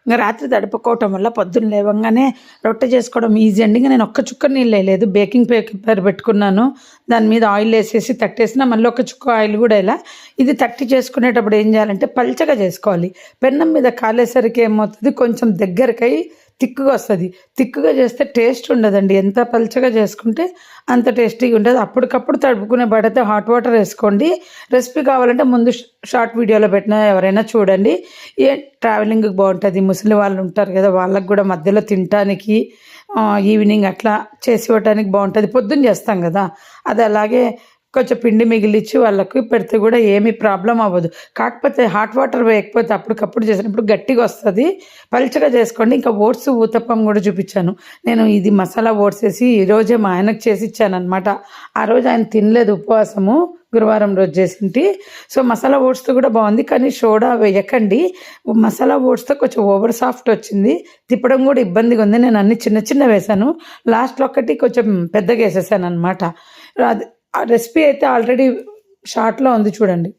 ఇంకా రాత్రి తడుపుకోవటం వల్ల పొద్దున్న లేవంగానే రొట్టె చేసుకోవడం ఈజీ అండి. ఇంకా నేను ఒక్క చుక్క నీళ్ళు వేయలేదు, బేకింగ్ పేపర్ పెట్టుకున్నాను, దాని మీద ఆయిల్ వేసేసి తట్టేసిన, మళ్ళీ ఒక చుక్క ఆయిల్ కూడా ఇలా. ఇది తట్టి చేసుకునేటప్పుడు ఏం చేయాలంటే పల్చగా చేసుకోవాలి. పెన్నం మీద కాలేసరికి ఏమవుతుంది, కొంచెం దగ్గరకై తిక్కుగా వస్తుంది. తిక్కుగా చేస్తే టేస్ట్ ఉండదండి. ఎంత పల్చగా చేసుకుంటే అంత టేస్టీగా ఉంటుంది. అప్పటికప్పుడు తడుపుకునే పడితే హాట్ వాటర్ వేసుకోండి. రెసిపీ కావాలంటే ముందు షార్ట్ వీడియోలో పెట్టిన ఎవరైనా చూడండి. ట్రావెలింగ్కి బాగుంటుంది. ముసలి వాళ్ళు ఉంటారు కదా, వాళ్ళకి కూడా మధ్యలో తినటానికి ఈవినింగ్ అట్లా చేసి ఇవ్వటానికి బాగుంటుంది. పొద్దున్న చేస్తాం కదా, అది అలాగే కొంచెం పిండి మిగిలిచ్చి వాళ్ళకి పెడితే కూడా ఏమీ ప్రాబ్లం అవ్వదు. కాకపోతే హాట్ వాటర్ వేయకపోతే అప్పటికప్పుడు చేసినప్పుడు గట్టిగా వస్తుంది. పల్చగా చేసుకోండి. ఇంకా ఓట్స్ ఊతప్పం కూడా చూపించాను నేను. ఇది మసాలా ఓట్స్ వేసి ఈరోజే మా ఆయనకు చేసి ఇచ్చాను అనమాట. ఆ రోజు ఆయన తినలేదు, ఉపవాసము, గురువారం రోజు చేసింటి. సో మసాలా ఓట్స్తో కూడా బాగుంది, కానీ సోడా వేయకండి. మసాలా ఓట్స్తో కొంచెం ఓవర్ సాఫ్ట్ వచ్చింది, తిప్పడం కూడా ఇబ్బందిగా ఉంది. నేను అన్ని చిన్న చిన్న వేసాను, లాస్ట్లో ఒకటి కొంచెం పెద్దగా వేసేసాను అనమాట. ఆ రెసిపీ అయితే ఆల్రెడీ షార్ట్లో ఉంది చూడండి.